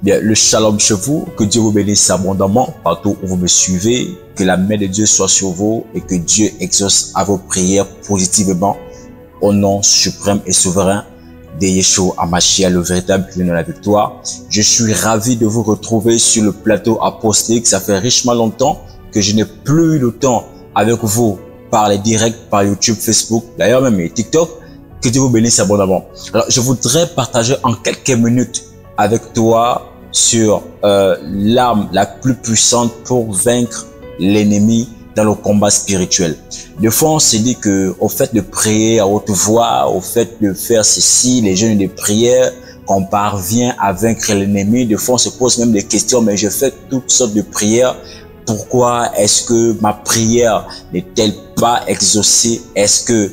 Bien, le shalom chez vous, que Dieu vous bénisse abondamment partout où vous me suivez, que la main de Dieu soit sur vous et que Dieu exauce à vos prières positivement au nom suprême et souverain de Yeshua HaMashiach, le véritable pilier de la victoire. Je suis ravi de vous retrouver sur le plateau apostolique. Ça fait richement longtemps que je n'ai plus eu le temps avec vous par les directs, par YouTube, Facebook, d'ailleurs même TikTok. Que Dieu vous bénisse abondamment. Alors, je voudrais partager en quelques minutes avec toi sur l'arme la plus puissante pour vaincre l'ennemi dans le combat spirituel. Des fois, on se dit que au fait de prier à haute voix, au fait de faire ceci, les jeûnes de prière, qu'on parvient à vaincre l'ennemi. Des fois, on se pose même des questions, mais je fais toutes sortes de prières. Pourquoi est-ce que ma prière n'est-elle pas exaucée? Est-ce que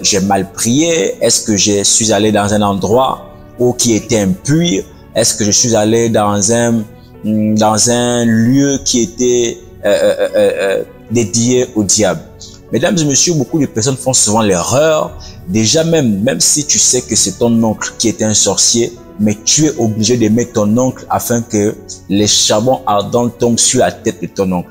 j'ai mal prié? Est-ce que je suis allé dans un endroit qui était impur? Est-ce que je suis allé dans un lieu qui était dédié au diable? Mesdames et messieurs, beaucoup de personnes font souvent l'erreur. Déjà même si tu sais que c'est ton oncle qui est un sorcier, mais tu es obligé de mettre ton oncle afin que les charbons ardents tombent sur la tête de ton oncle.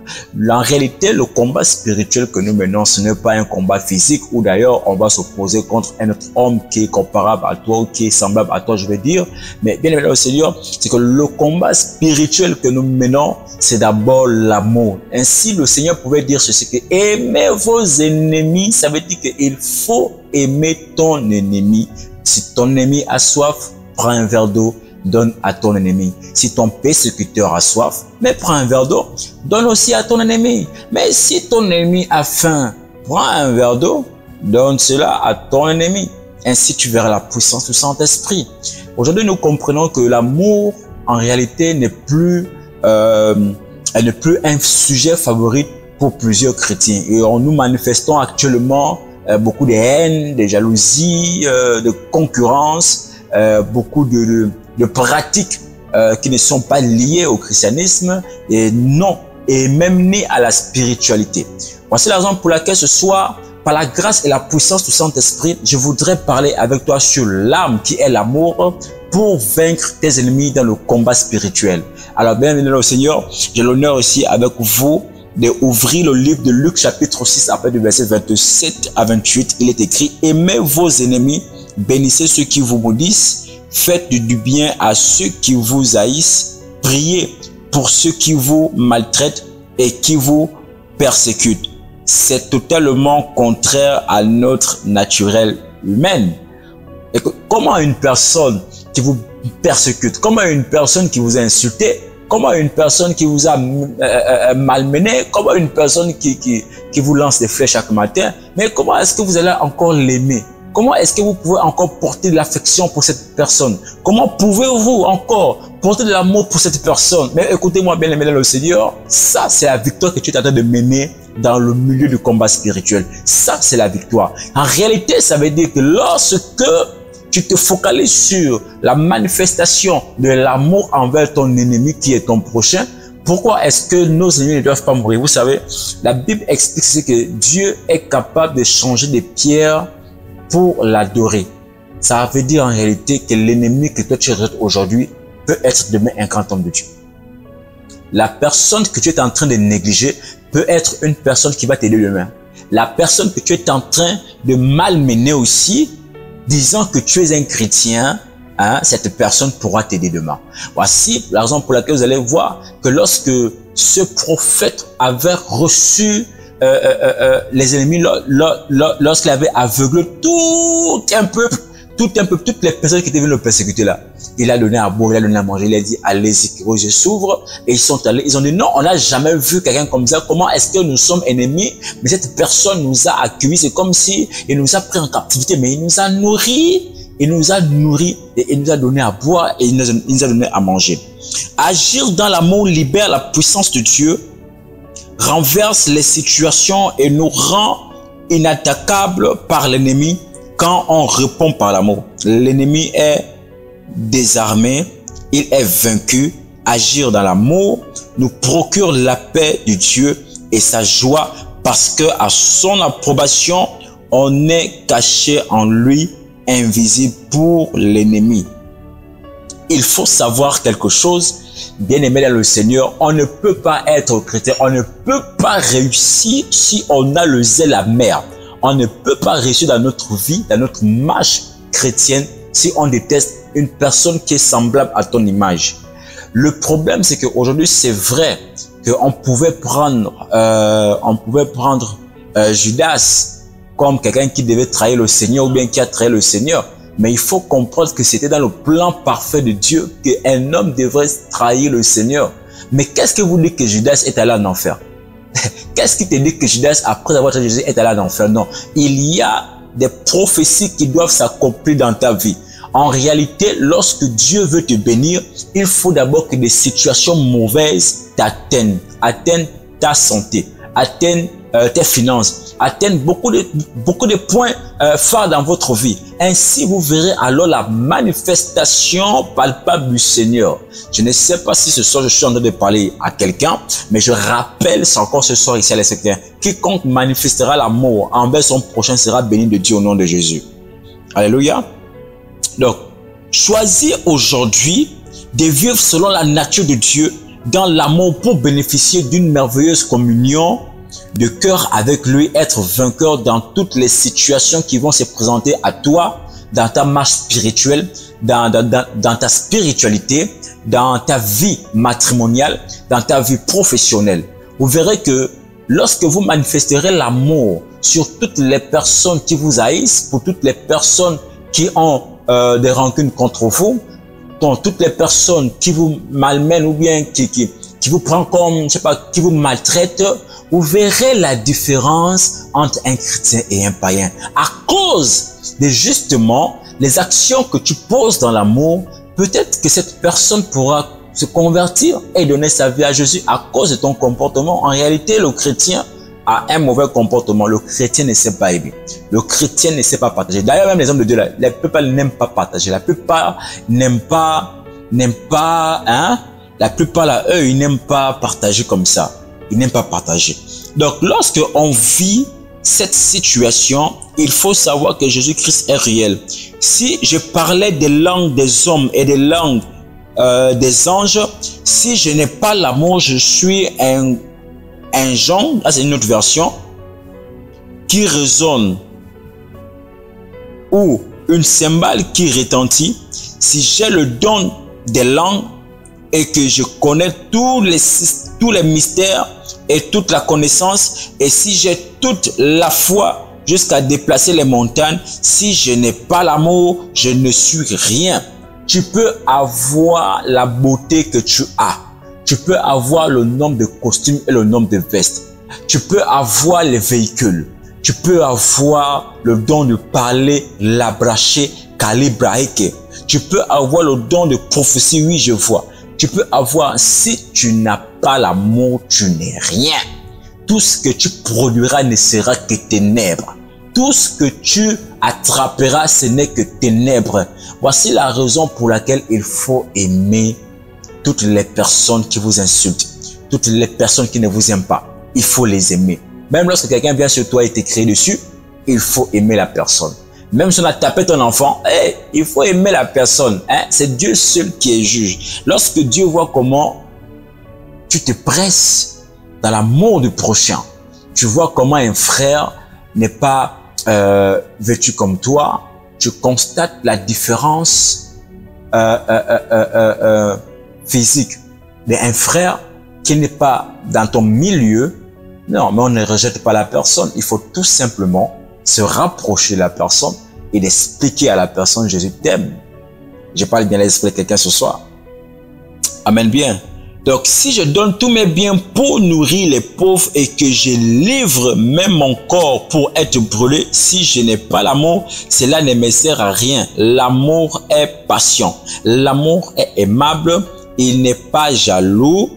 En réalité, le combat spirituel que nous menons, ce n'est pas un combat physique où d'ailleurs on va s'opposer contre un autre homme qui est comparable à toi ou qui est semblable à toi, je veux dire. Mais bien évidemment, Seigneur, c'est que le combat spirituel que nous menons, c'est d'abord l'amour. Ainsi, le Seigneur pouvait dire ceci, que aimez vos ennemis, ça veut dire qu'il faut aimer ton ennemi. Si ton ennemi a soif, prends un verre d'eau, donne à ton ennemi. Si ton persécuteur a soif, mais prends un verre d'eau, donne aussi à ton ennemi. Mais si ton ennemi a faim, prends un verre d'eau, donne cela à ton ennemi. Ainsi, tu verras la puissance du Saint-Esprit. Aujourd'hui, nous comprenons que l'amour, en réalité, n'est plus un sujet favori pour plusieurs chrétiens. Et nous manifestons actuellement beaucoup de haine, de jalousie, de concurrence, beaucoup de pratiques qui ne sont pas liées au christianisme et même ni à la spiritualité. Voici la raison pour laquelle ce soir, par la grâce et la puissance du Saint-Esprit, je voudrais parler avec toi sur l'arme qui est l'amour pour vaincre tes ennemis dans le combat spirituel. Alors, bienvenue au Seigneur. J'ai l'honneur aussi avec vous d'ouvrir le livre de Luc chapitre 6 à partir du verset 27 à 28. Il est écrit: aimez vos ennemis, bénissez ceux qui vous maudissent, faites du bien à ceux qui vous haïssent, priez pour ceux qui vous maltraitent et qui vous persécutent. C'est totalement contraire à notre naturel humain. Et comment une personne qui vous persécute, comment une personne qui vous a insulté, comment une personne qui vous a malmené, comment une personne qui vous lance des flèches chaque matin, mais comment est-ce que vous allez encore l'aimer? Comment est-ce que vous pouvez encore porter de l'affection pour cette personne? Comment pouvez-vous encore porter de l'amour pour cette personne? Mais écoutez-moi bien, mesdames le Seigneur, ça c'est la victoire que tu es en train de mener dans le milieu du combat spirituel. Ça c'est la victoire. En réalité, ça veut dire que lorsque tu te focalises sur la manifestation de l'amour envers ton ennemi qui est ton prochain, pourquoi est-ce que nos ennemis ne doivent pas mourir? Vous savez, la Bible explique que Dieu est capable de changer des pierres pour l'adorer. Ça veut dire en réalité que l'ennemi que toi tu rejettes aujourd'hui peut être demain un grand homme de Dieu. La personne que tu es en train de négliger peut être une personne qui va t'aider demain. La personne que tu es en train de malmener aussi, disant que tu es un chrétien, cette personne pourra t'aider demain. Voici la raison pour laquelle vous allez voir que lorsque ce prophète avait reçu les ennemis, lorsqu'il avait aveuglé tout un peuple, toutes les personnes qui étaient venues le persécuter là, il a donné à boire, il a donné à manger, il a dit allez-y, que vos yeux s'ouvrent, et ils sont allés, ils ont dit non, on n'a jamais vu quelqu'un comme ça, comment est-ce que nous sommes ennemis, mais cette personne nous a accueillis, c'est comme si il nous a pris en captivité, mais il nous a nourris, et il nous a donné à boire, et il nous a donné à manger. Agir dans l'amour libère la puissance de Dieu, renverse les situations et nous rend inattaquables par l'ennemi quand on répond par l'amour. L'ennemi est désarmé, il est vaincu. Agir dans l'amour nous procure la paix de Dieu et sa joie parce que à son approbation, on est caché en lui, invisible pour l'ennemi. il faut savoir quelque chose. Bien aimé dans le Seigneur, on ne peut pas être chrétien, on ne peut pas réussir si on a le zèle amer. On ne peut pas réussir dans notre vie, dans notre marche chrétienne, si on déteste une personne qui est semblable à ton image. Le problème, c'est qu'aujourd'hui, c'est vrai qu'on pouvait prendre, Judas comme quelqu'un qui devait trahir le Seigneur ou bien qui a trahi le Seigneur. Mais il faut comprendre que c'était dans le plan parfait de Dieu qu'un homme devrait trahir le Seigneur. Mais qu'est-ce que vous dites que Judas est allé en enfer? Qu'est-ce qui te dit que Judas, après avoir trahi Jésus, est allé en enfer? Non. Il y a des prophéties qui doivent s'accomplir dans ta vie. En réalité, lorsque Dieu veut te bénir, il faut d'abord que des situations mauvaises t'atteignent, atteignent ta santé, atteignent tes finances, atteignent beaucoup de points phares dans votre vie. Ainsi, vous verrez alors la manifestation palpable du Seigneur. Je ne sais pas si ce soir je suis en train de parler à quelqu'un, mais je rappelle encore ce soir ici à l'extérieur, quiconque manifestera l'amour envers son prochain sera béni de Dieu au nom de Jésus. Alléluia. Donc, choisis aujourd'hui de vivre selon la nature de Dieu dans l'amour pour bénéficier d'une merveilleuse communion de cœur avec lui, être vainqueur dans toutes les situations qui vont se présenter à toi, dans ta marche spirituelle, dans ta spiritualité, dans ta vie matrimoniale, dans ta vie professionnelle. Vous verrez que lorsque vous manifesterez l'amour sur toutes les personnes qui vous haïssent, pour toutes les personnes qui ont des rancunes contre vous, donc toutes les personnes qui vous malmènent ou bien qui vous prennent comme, je sais pas, qui vous maltraitent, vous verrez la différence entre un chrétien et un païen. À cause de justement les actions que tu poses dans l'amour, peut-être que cette personne pourra se convertir et donner sa vie à Jésus à cause de ton comportement. En réalité, le chrétien a un mauvais comportement. Le chrétien ne sait pas aimer. Le chrétien ne sait pas partager. D'ailleurs, même les hommes de Dieu, la plupart n'aiment pas partager. La plupart n'aiment pas, hein? La plupart là, eux, ils n'aiment pas partager comme ça. Ils n'aiment pas partager. Donc, lorsque on vit cette situation, il faut savoir que Jésus-Christ est réel. Si je parlais des langues des hommes et des langues des anges, si je n'ai pas l'amour, je suis un genre, là c'est une autre version, qui résonne ou une cymbale qui retentit. Si j'ai le don des langues et que je connais tous les mystères et toute la connaissance, et si j'ai toute la foi jusqu'à déplacer les montagnes, si je n'ai pas l'amour, je ne suis rien. Tu peux avoir la beauté que tu as. Tu peux avoir le nombre de costumes et le nombre de vestes. Tu peux avoir les véhicules. Tu peux avoir le don de parler, l'abracher, calibraïque. Tu peux avoir le don de prophétie, oui, je vois. Tu peux avoir, si tu n'as pas l'amour, tu n'es rien. Tout ce que tu produiras ne sera que ténèbres. Tout ce que tu attraperas, ce n'est que ténèbres. Voici la raison pour laquelle il faut aimer toutes les personnes qui vous insultent, toutes les personnes qui ne vous aiment pas. Il faut les aimer. Même lorsque quelqu'un vient sur toi et t'écrit dessus, il faut aimer la personne. Même si on a tapé ton enfant, il faut aimer la personne. C'est Dieu seul qui est juge. Lorsque Dieu voit comment tu te presses dans l'amour du prochain, tu vois comment un frère n'est pas vêtu comme toi, tu constates la différence physique d'un frère qui n'est pas dans ton milieu. Non, mais on ne rejette pas la personne. Il faut tout simplement se rapprocher de la personne et d'expliquer à la personne: Jésus t'aime. Je parle bien l'esprit de quelqu'un ce soir. Amen bien. Donc, si je donne tous mes biens pour nourrir les pauvres et que je livre même mon corps pour être brûlé, si je n'ai pas l'amour, cela ne me sert à rien. L'amour est patient. L'amour est aimable. Il n'est pas jaloux.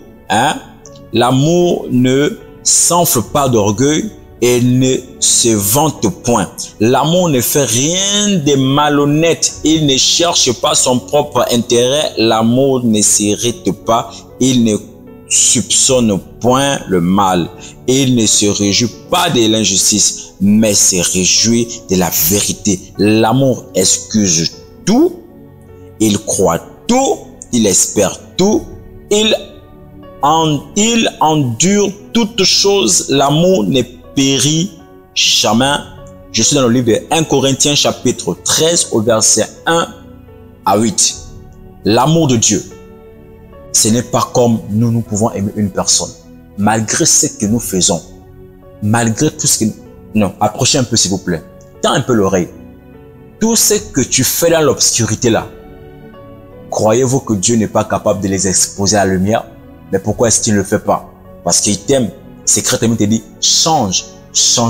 L'amour ne s'enfle pas d'orgueil et ne se vante point. L'amour ne fait rien de malhonnête. Il ne cherche pas son propre intérêt. L'amour ne s'irrite pas. Il ne soupçonne point le mal. Il ne se réjouit pas de l'injustice, mais se réjouit de la vérité. L'amour excuse tout. Il croit tout, il espère tout, il endure toutes choses, l'amour ne périt jamais. Je suis dans le livre de 1 Corinthiens chapitre 13 au verset 1 à 8. L'amour de Dieu, ce n'est pas comme nous pouvons aimer une personne. Malgré ce que nous faisons, malgré tout ce que... Non, approchez un peu s'il vous plaît. Tends un peu l'oreille. Tout ce que tu fais dans l'obscurité là, croyez-vous que Dieu n'est pas capable de les exposer à la lumière? Mais pourquoi est-ce qu'il ne le fait pas? Parce qu'il t'aime. Secrètement, il te dit, change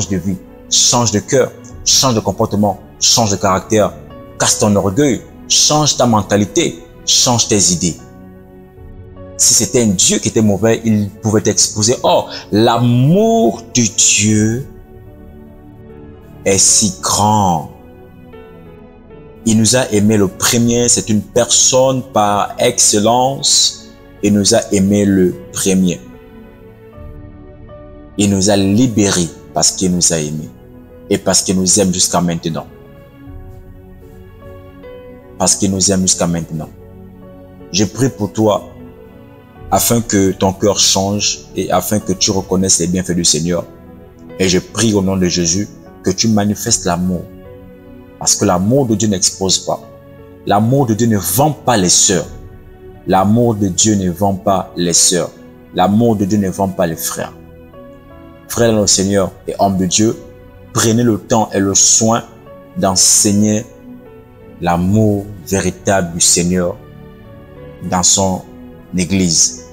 de vie, change de cœur, change de comportement, change de caractère, casse ton orgueil, change ta mentalité, change tes idées. Si c'était un Dieu qui était mauvais, il pouvait t'exposer. Or, l'amour de Dieu est si grand. Il nous a aimé le premier, c'est une personne par excellence. Il nous a aimé le premier. Il nous a libérés parce qu'il nous a aimés et parce qu'il nous aime jusqu'à maintenant. Parce qu'il nous aime jusqu'à maintenant. Je prie pour toi afin que ton cœur change et afin que tu reconnaisses les bienfaits du Seigneur. Et je prie au nom de Jésus que tu manifestes l'amour. Parce que l'amour de Dieu n'expose pas. L'amour de Dieu ne vend pas les sœurs. L'amour de Dieu ne vend pas les sœurs. L'amour de Dieu ne vend pas les frères. Frères dans le Seigneur et hommes de Dieu, prenez le temps et le soin d'enseigner l'amour véritable du Seigneur dans son Église.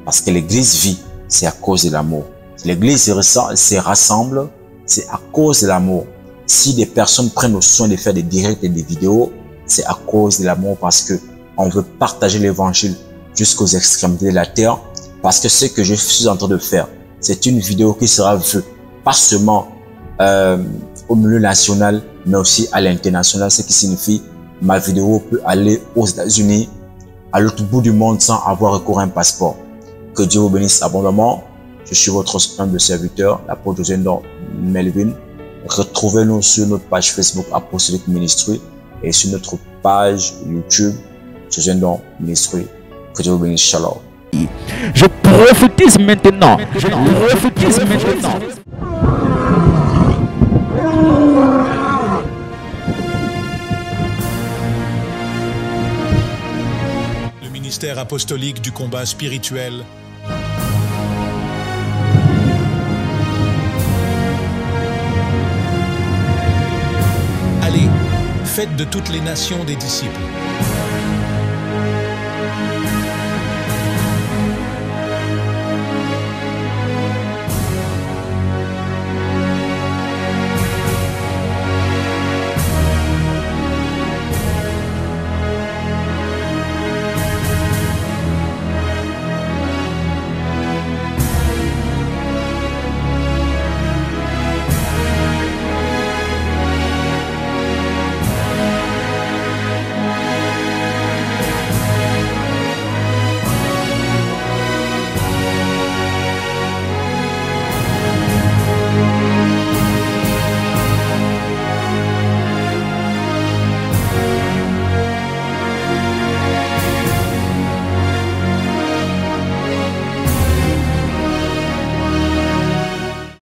Parce que l'Église vit, c'est à cause de l'amour. Si l'Église se rassemble, c'est à cause de l'amour. Si des personnes prennent le soin de faire des directs et des vidéos, c'est à cause de l'amour, parce que on veut partager l'évangile jusqu'aux extrémités de la terre. Parce que ce que je suis en train de faire, c'est une vidéo qui sera vue pas seulement au milieu national, mais aussi à l'international, ce qui signifie ma vidéo peut aller aux États-Unis, à l'autre bout du monde sans avoir recours à un passeport. Que Dieu vous bénisse abondamment. Je suis votre humble serviteur, l'apôtre José Ndong Melvin. Retrouvez-nous sur notre page Facebook Apostolic Ministry et sur notre page YouTube José Ndong Ministry. Que Dieu vous bénisse. Shalom. Je prophétise maintenant. Je prophétise maintenant. Le ministère apostolique du combat spirituel. Allez, faites de toutes les nations des disciples.